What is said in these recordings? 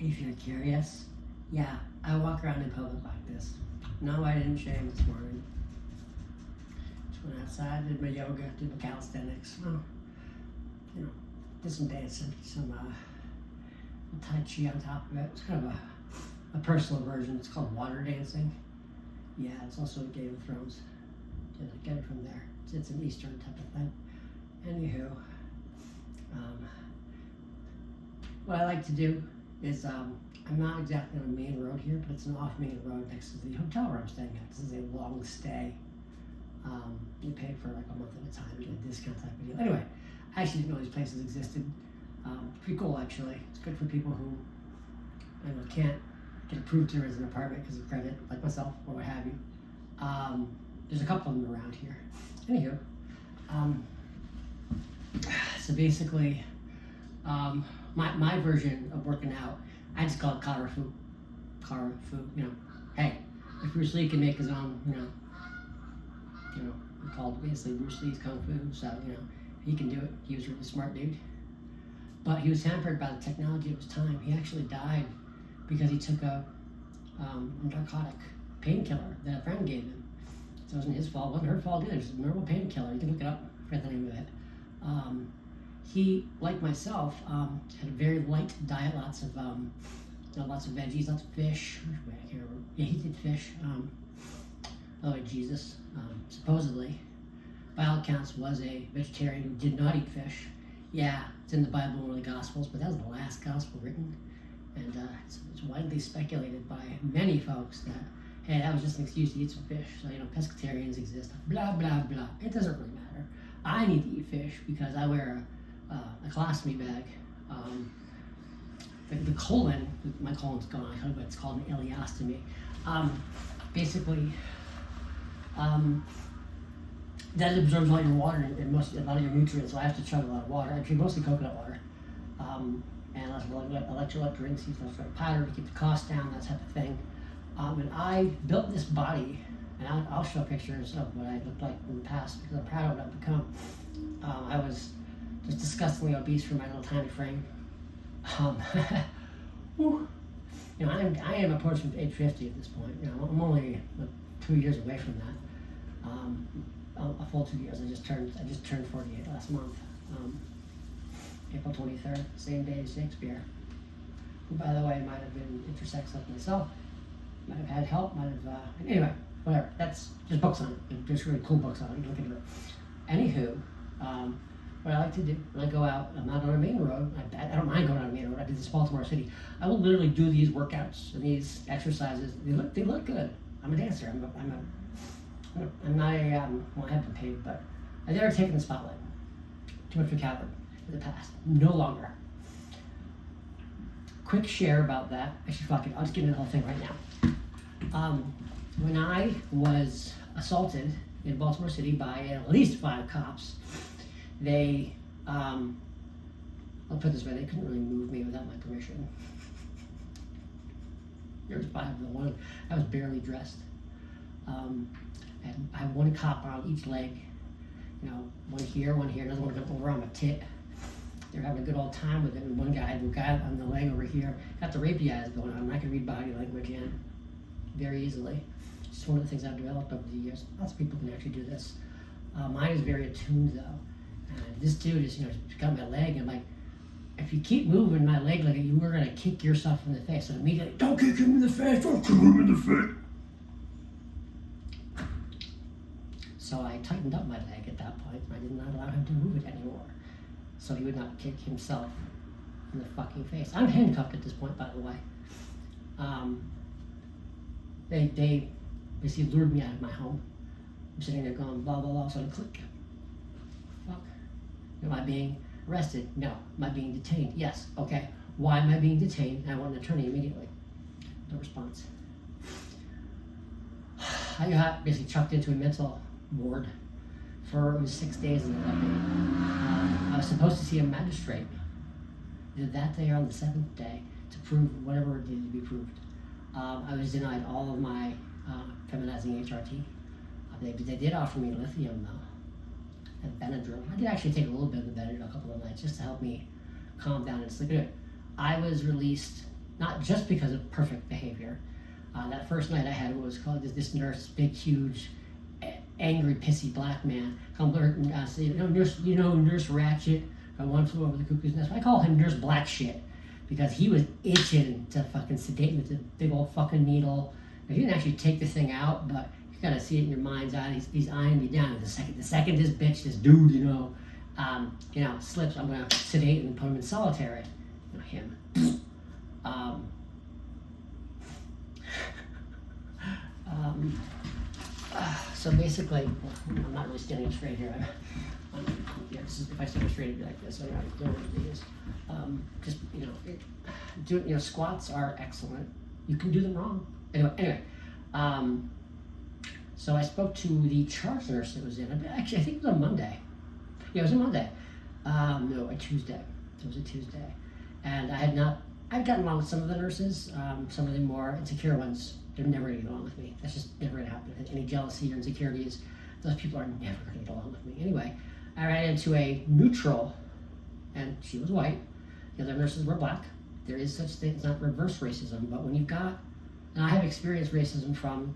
If you're curious, yeah, I walk around in public like this. No, I didn't shave this morning. Just went outside, did my yoga, did my calisthenics. Well, you know, did some dancing, some Tai Chi on top of it. It's kind of a personal version. It's called water dancing. Yeah, it's also Game of Thrones. Get it from there. It's an Eastern type of thing. Anywho, what I like to do is, I'm not exactly on a main road here, but it's an off main road next to the hotel where I'm staying at. This is a long stay. You pay for like a month at a time, you get a discount type of deal. Anyway, I actually didn't know these places existed. Pretty cool actually. It's good for people who can't get approved here as an apartment because of credit, like myself or what have you. There's a couple of them around here. Anywho, so basically, my version of working out, I just call it karafu. Karafu, hey, if Bruce Lee can make his own, we called basically Bruce Lee's Kung Fu, so, he can do it. He was a really smart dude. But he was hampered by the technology of his time. He actually died because he took a narcotic painkiller that a friend gave him. So it wasn't his fault, it wasn't her fault either. It was a normal painkiller. You can look it up, I forget the name of it. He, like myself, had a very light diet, lots of veggies, lots of fish. I can't remember. Yeah, he did fish. Jesus, supposedly, by all accounts, was a vegetarian who did not eat fish. Yeah, it's in the Bible and one of the Gospels, but that was the last Gospel written. And it's widely speculated by many folks that, hey, that was just an excuse to eat some fish. So, pescatarians exist, blah, blah, blah. It doesn't really matter. I need to eat fish because I wear a colostomy bag. The colon, my colon's gone, but it's called an ileostomy. Basically, that absorbs all your water and a lot of your nutrients, so I have to chug a lot of water. I drink mostly coconut water. And lots of electrolyte drinks, use lots of powder to keep the cost down, that type of thing. And I built this body, and I'll show pictures of what I looked like in the past because I'm proud of what I've become. I was just disgustingly obese for my little tiny frame. I am approaching age 50 at this point. I'm only 2 years away from that. A full 2 years. I just turned 48 last month. April 23rd, same day as Shakespeare, who, by the way, might have been intersex like myself, might have had help, anyway, whatever. That's just books on it. There's really cool books on it. You can look into it. Anywho, what I like to do when I go out, I'm out on a main road. I don't mind going on a main road. I did this Baltimore City. I will literally do these workouts and these exercises. They look good. I'm a dancer. I'm not a, well, I have been paid, but I've never taken the spotlight. Too much of a coward in the past. No longer. Quick share about that. Actually, fuck it. I'll just get into the whole thing right now. When I was assaulted in Baltimore City by at least 5 cops, they, I'll put it this way, they couldn't really move me without my permission. There was 5 of them. One, I was barely dressed. I had 1 cop on each leg. One here, another one over on my tit. They were having a good old time with it, and one guy had a guy on the leg over here, got the rapey eyes going on, and I can read body language in very easily. It's just one of the things I've developed over the years. Lots of people can actually do this. Mine is very attuned though. And this dude is, got my leg, and I'm like, if you keep moving my leg like that, you are gonna kick yourself in the face. So immediately, don't kick him in the face, don't kick him in the face. So I tightened up my leg at that point. I did not allow him to move it anymore. So he would not kick himself in the fucking face. I'm handcuffed at this point, by the way. They basically lured me out of my home. I'm sitting there going, blah, blah, blah, so I click. Fuck. Am I being arrested? No. Am I being detained? Yes. Okay. Why am I being detained? I want an attorney immediately. No response. I got basically chucked into a mental ward for it was 6 days and 11. I was supposed to see a magistrate either that day or on the 7th day to prove whatever needed to be proved. I was denied all of my feminizing HRT. They did offer me lithium though, and Benadryl. I did actually take a little bit of the Benadryl a couple of nights just to help me calm down and sleep. I was released not just because of perfect behavior. That first night I had what was called this nurse, big, huge, angry, pissy black man, come say, Nurse Ratchet from One Flew Over the Cuckoo's Nest. I call him Nurse Black Shit because he was itching to fucking sedate me with a big old fucking needle. He didn't actually take the thing out, but you gotta see it in your mind's eye. He's eyeing me down. The second this bitch, this dude, slips, I'm gonna sedate and put him in solitary. Him. So basically, I'm not really standing up straight here. If I stand up straight, it'd be like this. I don't know what it is. Squats are excellent. You can do them wrong. Anyway. So I spoke to the charge nurse that was in. Actually, I think it was on Monday. Yeah, it was a Monday. No, a Tuesday. It was a Tuesday. And I'd gotten along with some of the nurses, some of the more insecure ones. They're never going to get along with me. That's just never going to happen. Any jealousy or insecurities, those people are never going to get along with me. Anyway, I ran into a neutral, and she was white. The other nurses were black. There is such thing, it's not reverse racism, but when you've got, and I have experienced racism from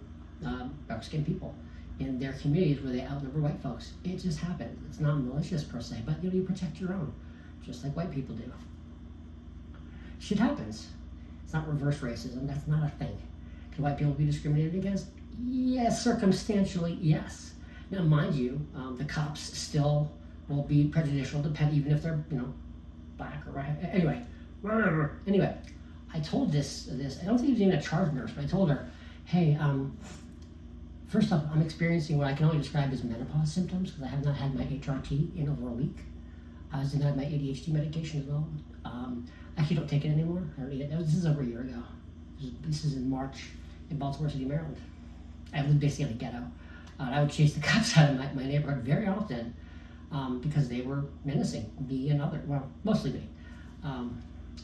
dark-skinned people in their communities where they outnumber white folks. It just happens. It's not malicious per se, but you protect your own, just like white people do. Shit happens. It's not reverse racism. That's not a thing. Can white people be discriminated against? Yes, circumstantially, yes. Now, mind you, the cops still will be prejudicial, even if they're, black or white. Anyway, I told this. I don't think it was even a charge nurse, but I told her, hey, first off, I'm experiencing what I can only describe as menopause symptoms because I have not had my HRT in over a week. I was denied my ADHD medication as well. I actually don't take it anymore. I don't need it. This is over a year ago. This is in March in Baltimore City, Maryland. I lived basically in the ghetto. I would chase the cops out of my neighborhood very often because they were menacing me and mostly me.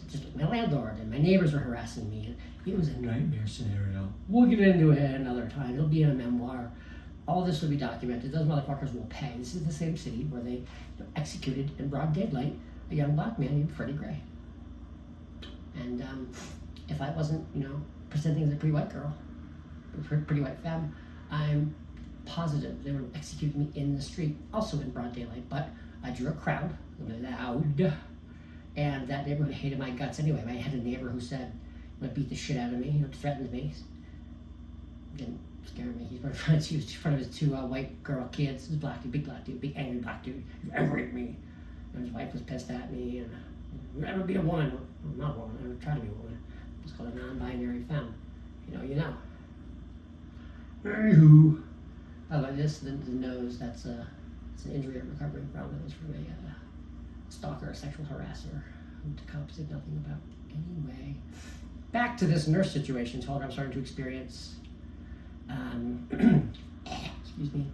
Just like my landlord and my neighbors were harassing me. And it was a nightmare scenario. We'll get into it another time. It'll be in a memoir. All this will be documented. Those motherfuckers will pay. This is the same city where they executed in broad daylight a young black man named Freddie Gray. And if I wasn't, presenting as a pretty white girl, pretty white femme, I'm positive they would have executed me in the street, also in broad daylight. But I drew a crowd, loud, and that neighborhood hated my guts anyway. I had a neighbor who said, "I'm gonna beat the shit out of me," threatened me. Didn't scare me. He's in front of his two white girl kids. This black dude, big angry black dude. He's angry at me. And his wife was pissed at me. And you'll never be a woman. I'm not a woman. I never try to be a woman. It's called a nonbinary femme. You know. Anywho, like this, the nose. It's an injury I'm recovering from. It was from a stalker, a sexual harasser, who the cops did nothing about. Anyway, back to this nurse situation. Told her I'm starting to experience. Excuse me.